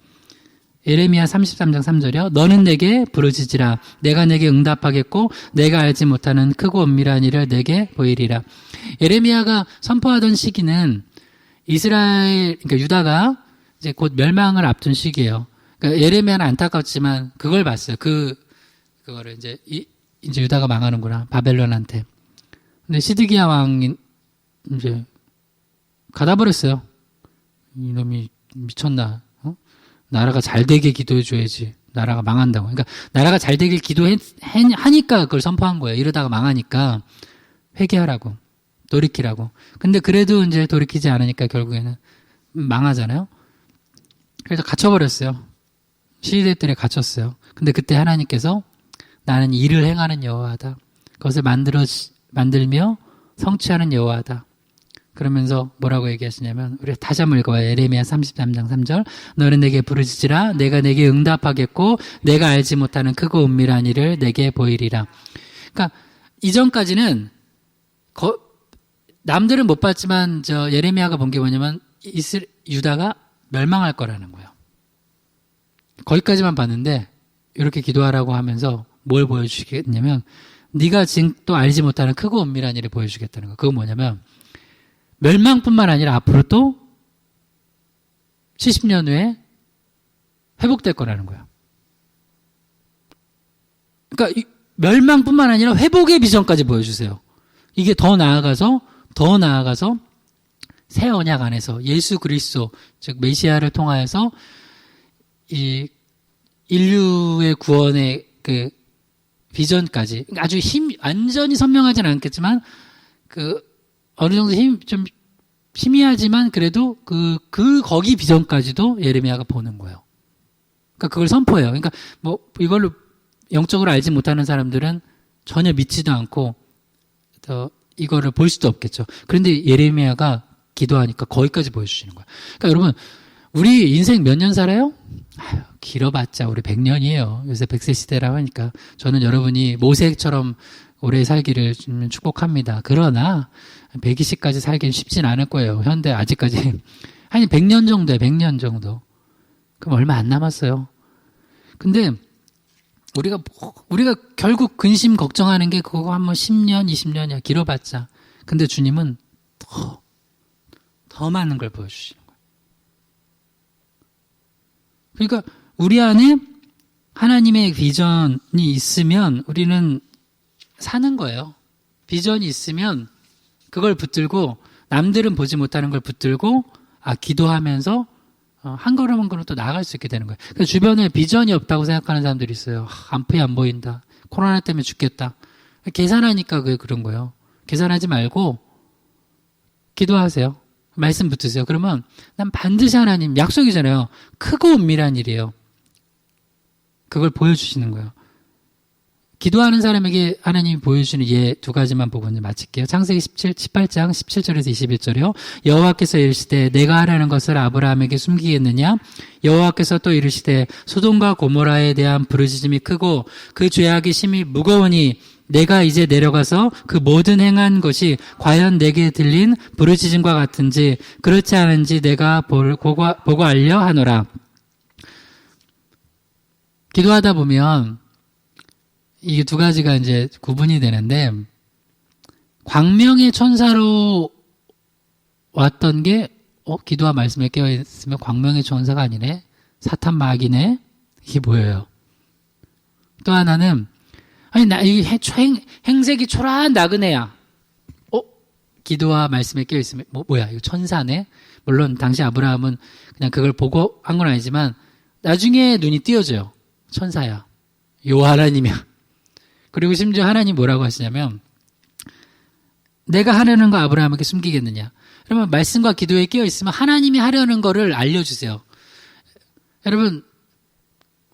예레미야 33장 3절이요. 너는 내게 부르짖으라. 내가 내게 응답하겠고 내가 알지 못하는 크고 은밀한 일을 내게 보이리라. 예레미야가 선포하던 시기는 이스라엘, 그러니까 유다가 이제 곧 멸망을 앞둔 시기예요. 그러니까 예레미야는 안타깝지만 그걸 봤어요. 그거를 이제 유다가 망하는구나. 바벨론한테. 근데 시드기야 왕이 이제 가다버렸어요. 이놈이 미쳤나. 나라가 잘 되게 기도해줘야지. 나라가 망한다고. 그러니까 나라가 잘 되길 기도하니까 그걸 선포한 거예요. 이러다가 망하니까 회개하라고. 돌이키라고. 근데 그래도 이제 돌이키지 않으니까 결국에는 망하잖아요. 그래서 갇혀버렸어요. 시대들에 갇혔어요. 근데 그때 하나님께서 나는 일을 행하는 여호와다. 그것을 만들며 성취하는 여호와다. 그러면서 뭐라고 얘기하시냐면 우리 다시 한번 읽어봐요. 예레미야 33장 3절. 너는 내게 부르짖으라. 내가 내게 응답하겠고 내가 알지 못하는 크고 은밀한 일을 내게 보이리라. 그러니까 이전까지는 남들은 못 봤지만 예레미야가 본 게 뭐냐면 유다가 멸망할 거라는 거예요. 거기까지만 봤는데 이렇게 기도하라고 하면서 뭘 보여주시겠냐면 네가 지금 또 알지 못하는 크고 은밀한 일을 보여주겠다는 거예요. 그건 뭐냐면 멸망뿐만 아니라 앞으로 또 70년 후에 회복될 거라는 거예요. 그러니까 멸망뿐만 아니라 회복의 비전까지 보여주세요. 이게 더 나아가서 새 언약 안에서 예수 그리스도 즉 메시아를 통하여서 이 인류의 구원의 비전까지 아주 완전히 선명하지는 않겠지만 어느 정도 좀 희미하지만 그래도 거기 비전까지도 예레미야가 보는 거예요. 그러니까 그걸 선포해요. 그러니까 이걸로 영적으로 알지 못하는 사람들은 전혀 믿지도 않고 이거를 볼 수도 없겠죠. 그런데 예레미야가 기도하니까 거기까지 보여주시는 거예요. 그러니까 여러분, 우리 인생 몇 년 살아요? 길어봤자 우리 100년이에요. 요새 100세 시대라고 하니까. 저는 여러분이 모세처럼 오래 살기를 축복합니다. 그러나 120까지 살기는 쉽진 않을 거예요. 현대 아직까지 한 100년 정도에 100년 정도. 그럼 얼마 안 남았어요. 근데 우리가 결국 근심 걱정하는 게 그거 한번 10년, 20년이야. 길어봤자. 근데 주님은 더 많은 걸 보여주시는 거예요. 그러니까 우리 안에 하나님의 비전이 있으면 우리는 사는 거예요. 비전이 있으면 그걸 붙들고 남들은 보지 못하는 걸 붙들고 기도하면서 한 걸음 한 걸음 또 나아갈 수 있게 되는 거예요. 그러니까 주변에 비전이 없다고 생각하는 사람들이 있어요. 앞이 안 보인다. 코로나 때문에 죽겠다. 계산하니까 그런 거예요. 계산하지 말고 기도하세요. 말씀 붙으세요. 그러면 난 반드시 하나님 약속이잖아요. 크고 은밀한 일이에요. 그걸 보여주시는 거예요. 기도하는 사람에게 하나님이 보여주시는 예 두 가지만 보고 이제 마칠게요. 창세기 18장 17절에서 21절이요. 여호와께서 이르시되 내가 하라는 것을 아브라함에게 숨기겠느냐? 여호와께서 또 이르시되 소돔과 고모라에 대한 부르짖음이 크고 그 죄악이 심히 무거우니 내가 이제 내려가서 그 모든 행한 것이 과연 내게 들린 부르짖음과 같은지 그렇지 않은지 내가 보고 알려 하노라. 기도하다 보면 이게 두 가지가 이제 구분이 되는데, 광명의 천사로 왔던 게, 기도와 말씀에 깨어있으면 광명의 천사가 아니네? 사탄 마귀네? 이게 보여요. 또 하나는, 이 행색이 초라한 나그네야. 기도와 말씀에 깨어있으면, 뭐야, 이거 천사네? 물론, 당시 아브라함은 그냥 그걸 보고 한 건 아니지만, 나중에 눈이 띄어져요. 천사야. 요 하나님이야. 그리고 심지어 하나님 뭐라고 하시냐면, 내가 하려는 거 아브라함에게 숨기겠느냐. 그러면 말씀과 기도에 깨어있으면 하나님이 하려는 거를 알려주세요. 여러분,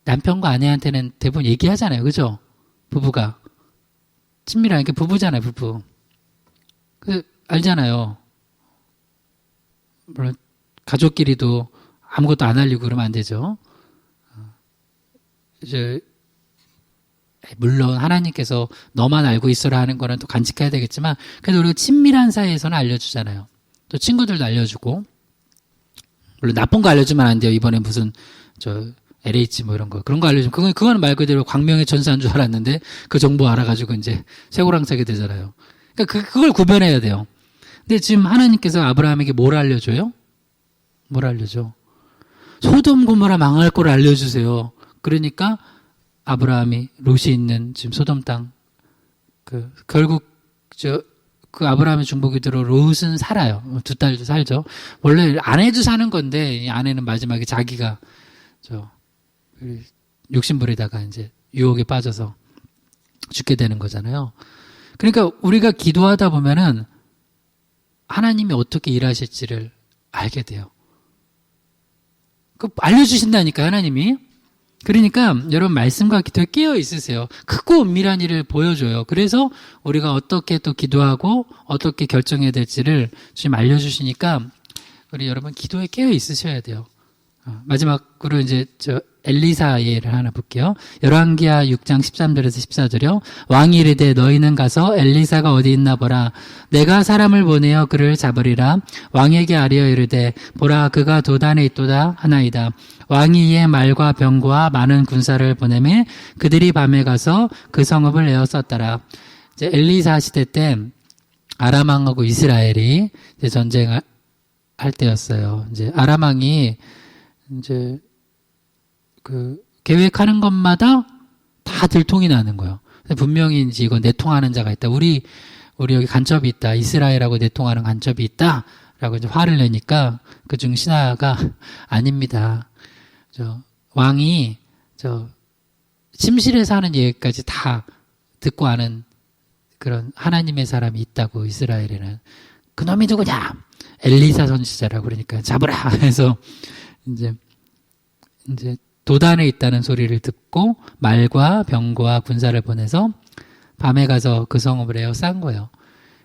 남편과 아내한테는 대부분 얘기하잖아요. 그죠? 부부가. 친밀한 게 부부잖아요, 부부. 알잖아요. 물론, 가족끼리도 아무것도 안 알리고 그러면 안 되죠. 물론, 하나님께서 너만 알고 있어라 하는 거는 또 간직해야 되겠지만, 그래도 우리가 친밀한 사이에서는 알려주잖아요. 또 친구들도 알려주고, 물론 나쁜 거 알려주면 안 돼요. 이번에 무슨, LH 뭐 이런 거. 그런 거 알려주면, 그거는 말 그대로 광명의 천사인 줄 알았는데, 그 정보 알아가지고 이제 쇠고랑 차게 되잖아요. 그러니까 그걸 구별해야 돼요. 근데 지금 하나님께서 아브라함에게 뭘 알려줘요? 뭘 알려줘? 소돔 고모라 망할 걸 알려주세요. 그러니까 아브라함이 롯이 있는 지금 소돔 땅, 결국 그 아브라함의 중보기대로 롯은 살아요. 두 딸도 살죠. 원래 아내도 사는 건데 이 아내는 마지막에 자기가 욕심부리다가 이제 유혹에 빠져서 죽게 되는 거잖아요. 그러니까 우리가 기도하다 보면은 하나님이 어떻게 일하실지를 알게 돼요. 알려주신다니까요, 하나님이. 그러니까 여러분 말씀과 기도에 깨어 있으세요. 크고 은밀한 일을 보여줘요. 그래서 우리가 어떻게 또 기도하고 어떻게 결정해야 될지를 지금 알려주시니까 우리 여러분 기도에 깨어 있으셔야 돼요. 마지막으로 이제 엘리사 예를 하나 볼게요. 열왕기하 6장 13절에서 14절이요. 왕이 이르되 너희는 가서 엘리사가 어디 있나 보라. 내가 사람을 보내어 그를 잡으리라. 왕에게 아뢰어 이르되 보라 그가 도단에 있도다 하나이다. 왕이 이에 말과 병거와 많은 군사를 보내매 그들이 밤에 가서 그 성읍을 에워쌌더라. 이제 엘리사 시대 때 아람 왕하고 이스라엘이 이제 전쟁을 할 때였어요. 이제 아람 왕이 이제 계획하는 것마다 다 들통이 나는 거예요. 분명히 이제 이거 내통하는 자가 있다. 우리 여기 간첩이 있다. 이스라엘하고 내통하는 간첩이 있다. 라고 이제 화를 내니까 그중 신하가 아닙니다. 왕이 침실에서 하는 얘기까지 다 듣고 아는 그런 하나님의 사람이 있다고 이스라엘에는. 그놈이 누구냐? 엘리사 선지자라고 그러니까 잡으라 해서 이제 도단에 있다는 소리를 듣고 말과 병거와 군사를 보내서 밤에 가서 그 성읍을 에워싼 거예요.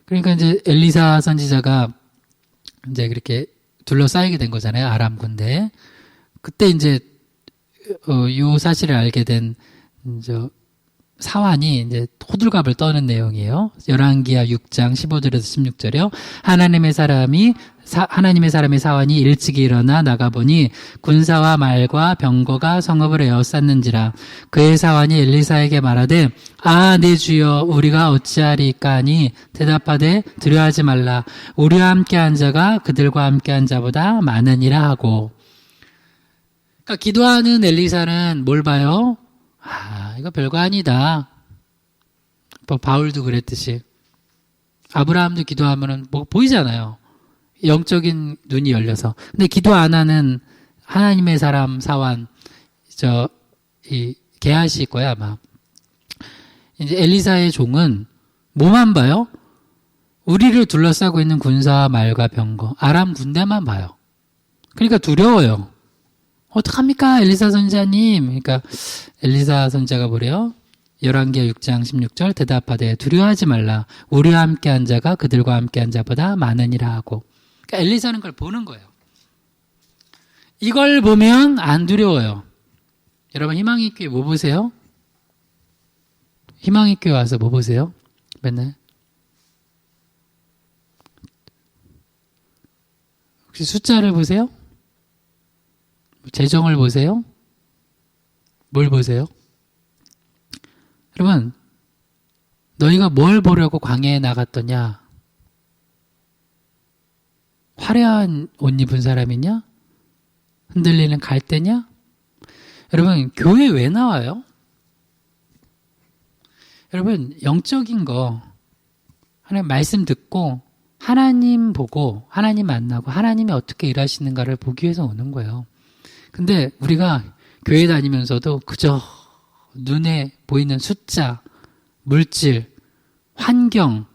그러니까 이제 엘리사 선지자가 이제 그렇게 둘러싸이게 된 거잖아요. 아람 군대에. 그때 이제 요 사실을 알게 된 사환이 이제 호들갑을 떠는 내용이에요. 열왕기하 6장 15절에서 16절이요. 하나님의 사람의 사환이 일찍이 일어나 나가보니 군사와 말과 병거가 성읍을 에워쌌는지라. 그의 사환이 엘리사에게 말하되 내 주여 우리가 어찌하리까 하니 대답하되 두려워하지 말라. 우리와 함께한 자가 그들과 함께한 자보다 많으니라 하고. 그러니까 기도하는 엘리사는 뭘 봐요? 이거 별거 아니다. 바울도 그랬듯이. 아브라함도 기도하면은 보이잖아요. 영적인 눈이 열려서. 근데 기도 안 하는 하나님의 사람 사환, 게하시 거야, 아마. 이제 엘리사의 종은 뭐만 봐요? 우리를 둘러싸고 있는 군사와 말과 병거, 아람 군대만 봐요. 그러니까 두려워요. 어떡합니까, 엘리사 선지자님? 그러니까 엘리사 선지자가 뭐래요? 열왕기하 6장 16절 대답하되 두려워하지 말라. 우리와 함께한 자가 그들과 함께한 자보다 많으니라 하고. 그러니까 엘리사는 그걸 보는 거예요. 이걸 보면 안 두려워요. 여러분 희망의 교회 뭐 보세요? 희망의 교회 와서 뭐 보세요? 맨날 혹시 숫자를 보세요? 재정을 보세요? 뭘 보세요? 여러분, 너희가 뭘 보려고 광야에 나갔더냐? 화려한 옷 입은 사람이냐? 흔들리는 갈대냐? 여러분, 교회 왜 나와요? 여러분, 영적인 거, 하나님 말씀 듣고, 하나님 보고, 하나님 만나고, 하나님이 어떻게 일하시는가를 보기 위해서 오는 거예요. 근데 우리가 교회 다니면서도 그저 눈에 보이는 숫자, 물질, 환경,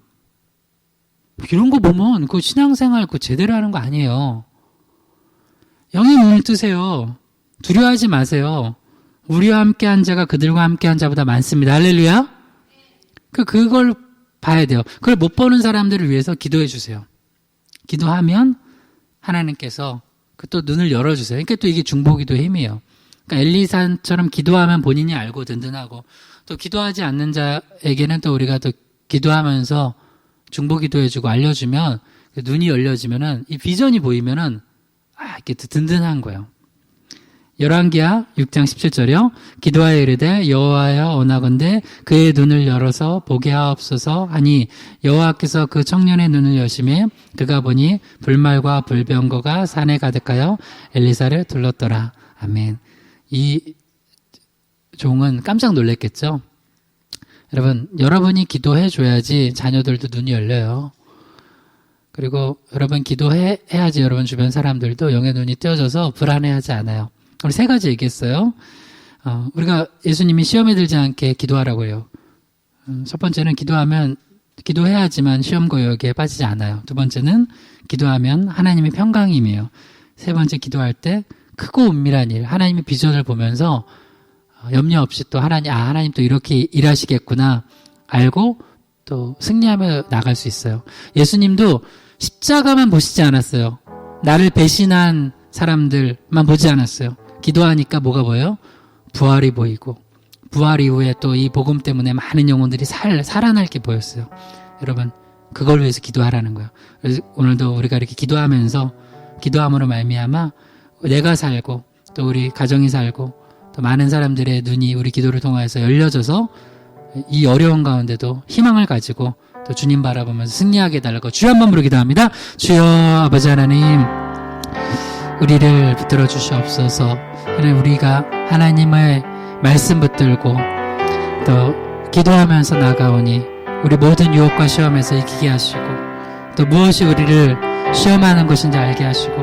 이런 거 보면 그 신앙생활 그 제대로 하는 거 아니에요. 영의 눈을 뜨세요. 두려워하지 마세요. 우리와 함께한 자가 그들과 함께한 자보다 많습니다. 할렐루야. 그걸 봐야 돼요. 그걸 못 보는 사람들을 위해서 기도해 주세요. 기도하면 하나님께서 또 눈을 열어주세요. 그러니까 또 이게 중보기도의 힘이에요. 그러니까 엘리사처럼 기도하면 본인이 알고 든든하고, 또 기도하지 않는 자에게는 또 우리가 또 기도하면서 중보기도해주고 알려주면 눈이 열려지면은 이 비전이 보이면은 이렇게 든든한 거예요. 열왕기하 6장 17절이요. 기도하여 이르되 여호와여 원하건대 그의 눈을 열어서 보게 하옵소서 하니 여호와께서 그 청년의 눈을 여심해 그가 보니 불말과 불병거가 산에 가득하여 엘리사를 둘렀더라. 아멘. 이 종은 깜짝 놀랐겠죠. 여러분, 여러분이 기도해 줘야지 자녀들도 눈이 열려요. 그리고 여러분 기도해야지 여러분 주변 사람들도 영의 눈이 띄어져서 불안해하지 않아요. 우리 세 가지 얘기했어요. 우리가 예수님이 시험에 들지 않게 기도하라고 해요. 첫 번째는 기도해야지만 시험 고역에 빠지지 않아요. 두 번째는 기도하면 하나님의 평강임이에요. 세 번째, 기도할 때 크고 은밀한 일, 하나님의 비전을 보면서 염려 없이 또 하나님 또 이렇게 일하시겠구나 알고 또 승리하며 나갈 수 있어요. 예수님도 십자가만 보시지 않았어요. 나를 배신한 사람들만 보지 않았어요. 기도하니까 뭐가 보여요? 부활이 보이고, 부활 이후에 또 이 복음 때문에 많은 영혼들이 살아날 게 보였어요. 여러분, 그걸 위해서 기도하라는 거예요. 그래서 오늘도 우리가 이렇게 기도함으로 말미암아 내가 살고 또 우리 가정이 살고 또 많은 사람들의 눈이 우리 기도를 통해서 열려져서 이 어려운 가운데도 희망을 가지고 또 주님 바라보면서 승리하게 해달라고 주여 한 번 부르기도 합니다. 주여 아버지 하나님, 우리를 붙들어 주시옵소서. 우리가 하나님의 말씀 붙들고 또 기도하면서 나가오니 우리 모든 유혹과 시험에서 이기게 하시고, 또 무엇이 우리를 시험하는 것인지 알게 하시고,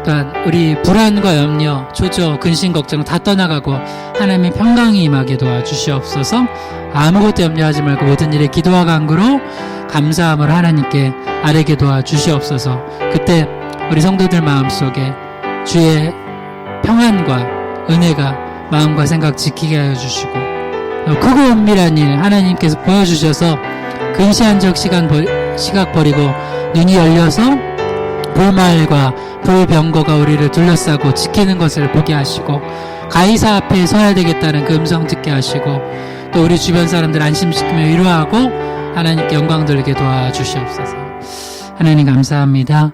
또한 우리 불안과 염려, 초조, 근심, 걱정 다 떠나가고 하나님의 평강이 임하게 도와주시옵소서. 아무것도 염려하지 말고 모든 일에 기도와 간구로 감사함을 하나님께 아뢰게 도와주시옵소서. 그때 우리 성도들 마음속에 주의 평안과 은혜가 마음과 생각 지키게 하여 주시고, 크고 은밀한 일 하나님께서 보여주셔서 근시안적 시각 버리고 눈이 열려서 불말과 불병거가 우리를 둘러싸고 지키는 것을 보게 하시고, 가이사 앞에 서야 되겠다는 그 음성 듣게 하시고, 또 우리 주변 사람들 안심시키며 위로하고 하나님께 영광 돌리게 도와주시옵소서. 하나님 감사합니다.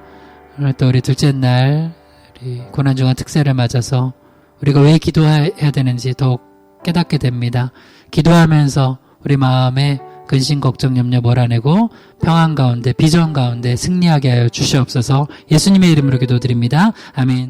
오늘 또 우리 둘째 날 우리 고난중한 특세를 맞아서 우리가 왜 기도해야 되는지 더욱 깨닫게 됩니다. 기도하면서 우리 마음에 근심, 걱정, 염려 몰아내고 평안 가운데, 비전 가운데 승리하게 하여 주시옵소서. 예수님의 이름으로 기도드립니다. 아멘.